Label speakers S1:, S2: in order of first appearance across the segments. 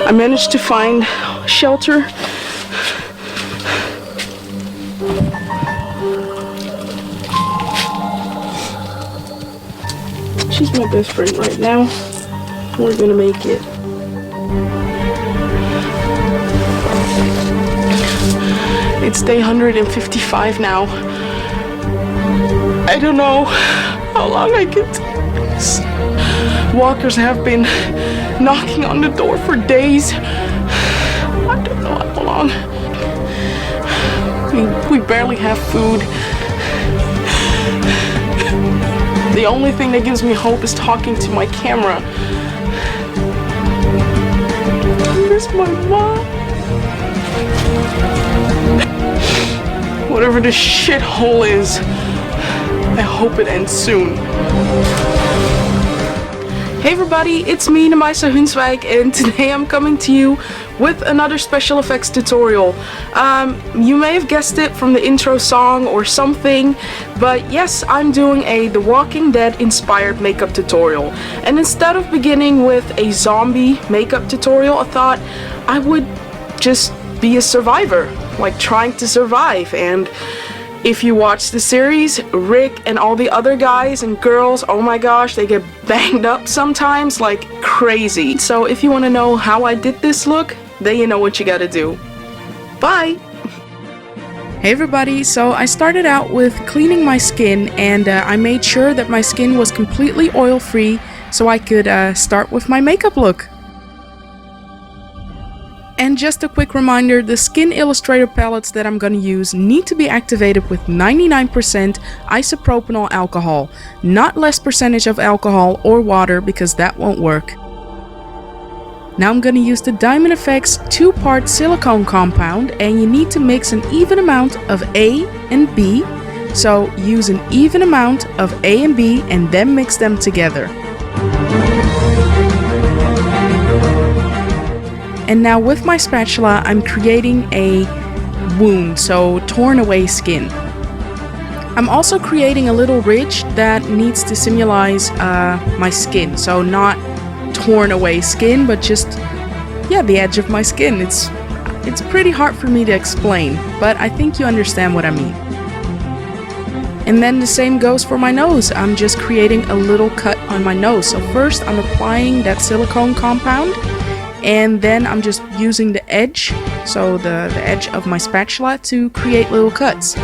S1: I managed to find shelter. She's my best friend right now. We're gonna make it. It's day 155 now. I don't know how long I can take this. Walkers have been knocking on the door for days. I don't know how long. We barely have food. The only thing that gives me hope is talking to my camera. Where's my mom? Whatever this shithole is, I hope it ends soon. Hey everybody, it's me, Namaisa, and today I'm coming to you with another special effects tutorial. You may have guessed it from the intro song or something, but yes, I'm doing a The Walking Dead inspired makeup tutorial. And instead of beginning with a zombie makeup tutorial, I thought I would just be a survivor, like trying to survive. And if you watch the series, Rick and all the other guys and girls, oh my gosh, they get banged up sometimes like crazy. So if you want to know how I did this look, then you know what you gotta do. Bye! Hey everybody, so I started out with cleaning my skin, and I made sure that my skin was completely oil free so I could start with my makeup look. And just a quick reminder, the Skin Illustrator palettes that I'm going to use need to be activated with 99% isopropanol alcohol, not less percentage of alcohol or water, because that won't work. Now I'm going to use the DiamondFX 2-part silicone compound, and you need to mix an even amount of A and B. So use an even amount of A and B and then mix them together. And now with my spatula, I'm creating a wound, so torn away skin. I'm also creating a little ridge that needs to symbolize my skin, so not torn away skin, but just, yeah, the edge of my skin. It's pretty hard for me to explain, but I think you understand what I mean. And then the same goes for my nose. I'm just creating a little cut on my nose. So first I'm applying that silicone compound, and then I'm just using the edge, so the edge of my spatula, to create little cuts.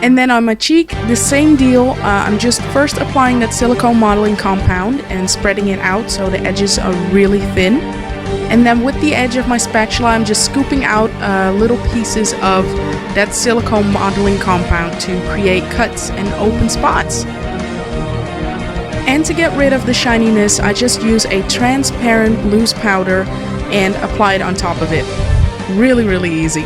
S1: And then on my cheek, the same deal. I'm just first applying that silicone modeling compound and spreading it out so the edges are really thin. And then with the edge of my spatula, I'm just scooping out little pieces of that silicone modeling compound to create cuts and open spots. And to get rid of the shininess, I just use a transparent loose powder and apply it on top of it. Really, really easy.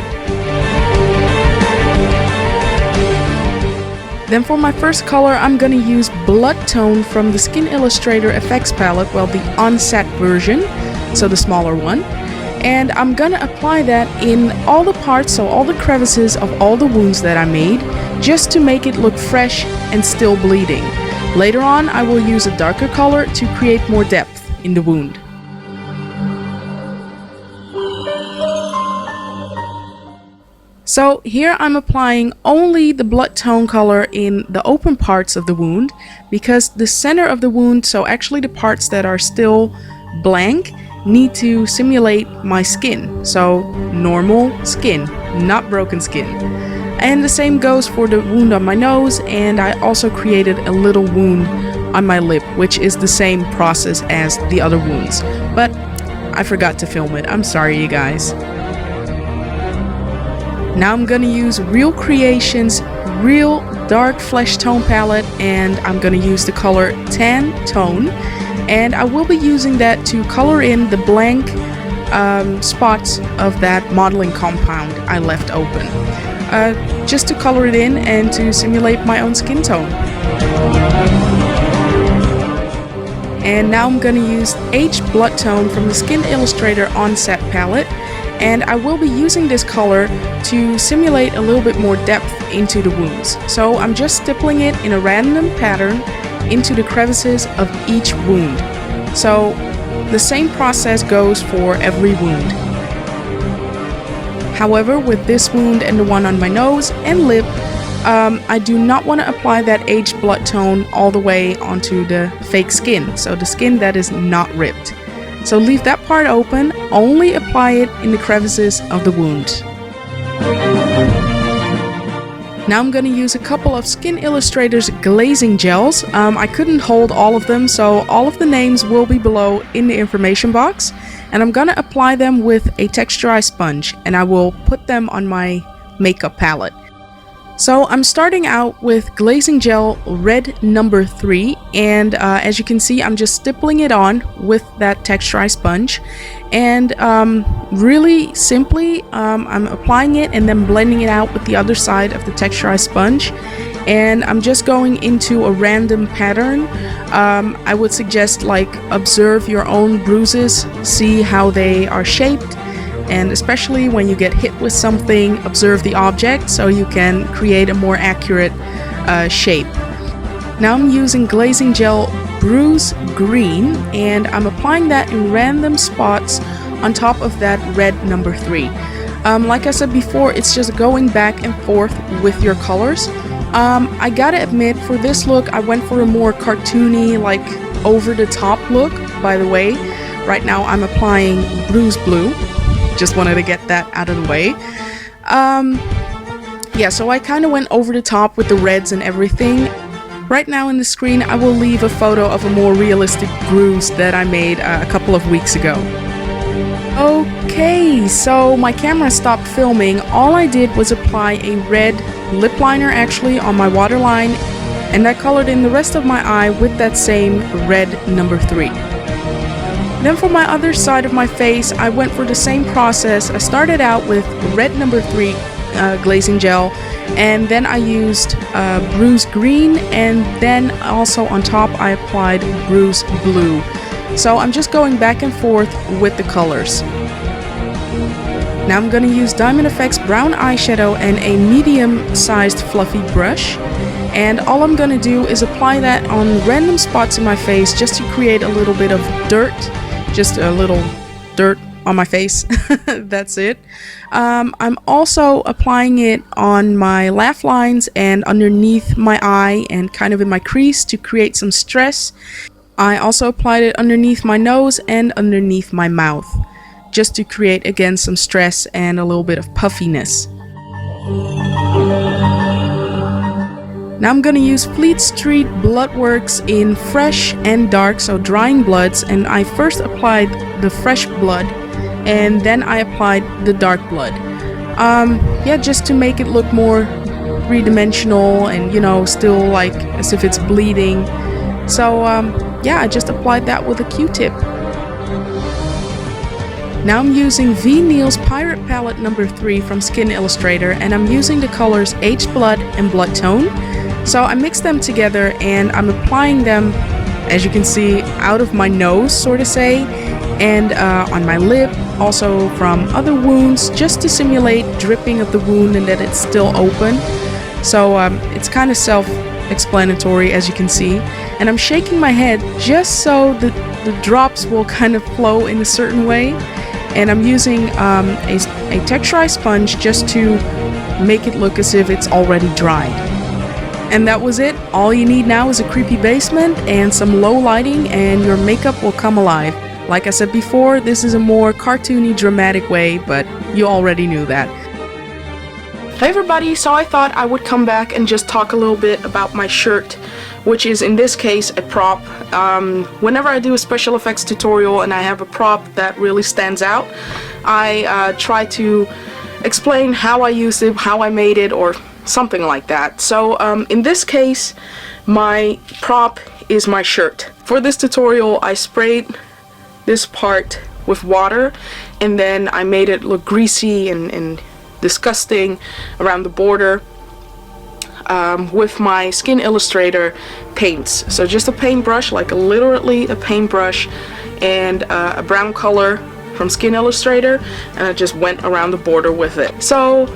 S1: Then for my first color, I'm gonna use Blood Tone from the Skin Illustrator FX palette, well, the On Set version, so the smaller one. And I'm gonna apply that in all the parts, so all the crevices of all the wounds that I made, just to make it look fresh and still bleeding. Later on, I will use a darker color to create more depth in the wound. So here I'm applying only the blood tone color in the open parts of the wound, because the center of the wound, so actually the parts that are still blank, need to simulate my skin. So normal skin, not broken skin. And the same goes for the wound on my nose, and I also created a little wound on my lip, which is the same process as the other wounds. But I forgot to film it. I'm sorry, you guys. Now I'm gonna use Real Creations Real Dark Flesh Tone palette, and I'm gonna use the color Tan Tone. And I will be using that to color in the blank spots of that modeling compound I left open. Just to color it in and to simulate my own skin tone. And now I'm going to use H Blood Tone from the Skin Illustrator On Set palette, and I will be using this color to simulate a little bit more depth into the wounds. So I'm just stippling it in a random pattern into the crevices of each wound. So the same process goes for every wound. However, with this wound and the one on my nose and lip, I do not want to apply that aged blood tone all the way onto the fake skin, so the skin that is not ripped. So leave that part open, only apply it in the crevices of the wound. Now I'm going to use a couple of Skin Illustrator's glazing gels. I couldn't hold all of them, so all of the names will be below in the information box. And I'm going to apply them with a texturized sponge, and I will put them on my makeup palette. So I'm starting out with glazing gel red number 3, and as you can see, I'm just stippling it on with that texturized sponge, and really simply I'm applying it and then blending it out with the other side of the texturized sponge, and I'm just going into a random pattern. I would suggest, like, observe your own bruises, see how they are shaped, and especially when you get hit with something, observe the object so you can create a more accurate shape. Now I'm using glazing gel Bruise Green, and I'm applying that in random spots on top of that red number 3. Like I said before, it's just going back and forth with your colors. I gotta admit, for this look I went for a more cartoony, like over the top look. By the way, right now I'm applying Bruise Blue. Just wanted to get that out of the way. Yeah, so I kind of went over the top with the reds and everything. Right now in the screen I will leave a photo of a more realistic bruise that I made a couple of weeks ago. Okay, so my camera stopped filming. All I did was apply a red lip liner actually on my waterline, and I colored in the rest of my eye with that same red number 3. Then for my other side of my face, I went for the same process. I started out with red number 3 glazing gel, and then I used Bruise Green, and then also on top I applied Bruise Blue. So I'm just going back and forth with the colors. Now I'm going to use DiamondFX Brown eyeshadow and a medium-sized fluffy brush. And all I'm going to do is apply that on random spots in my face just to create a little bit of dirt. Just a little dirt on my face. That's it. I'm also applying it on my laugh lines and underneath my eye and kind of in my crease to create some stress. I also applied it underneath my nose and underneath my mouth, just to create again some stress and a little bit of puffiness. Now I'm gonna use Fleet Street Bloodworks in fresh and dark, so drying bloods, and I first applied the fresh blood and then I applied the dark blood. Yeah, just to make it look more three-dimensional and, you know, still like as if it's bleeding. So yeah, I just applied that with a Q-tip. Now I'm using V. Neal's Pirate Palette number 3 from Skin Illustrator, and I'm using the colors Aged Blood and Blood Tone. So I mixed them together and I'm applying them, as you can see, out of my nose, sort of say, and on my lip, also from other wounds, just to simulate dripping of the wound and that it's still open. So it's kind of self-explanatory, as you can see. And I'm shaking my head just so the drops will kind of flow in a certain way. And I'm using a texturized sponge just to make it look as if it's already dried. And that was it. All you need now is a creepy basement and some low lighting and your makeup will come alive. Like I said before, this is a more cartoony, dramatic way, but you already knew that. Hey everybody, so I thought I would come back and just talk a little bit about my shirt, which is in this case a prop. Whenever I do a special effects tutorial and I have a prop that really stands out, I try to explain how I used it, how I made it, or something like that. So in this case, my prop is my shirt. For this tutorial, I sprayed this part with water and then I made it look greasy and disgusting around the border with my Skin Illustrator paints. So just a paintbrush, like literally a paintbrush, and a brown color from Skin Illustrator, and I just went around the border with it. So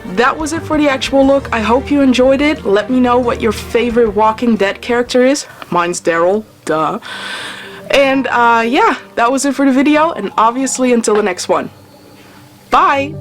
S1: that was it for the actual look. I hope you enjoyed it. Let me know what your favorite Walking Dead character is. Mine's Daryl, duh. And yeah, that was it for the video, and obviously until the next one. Bye!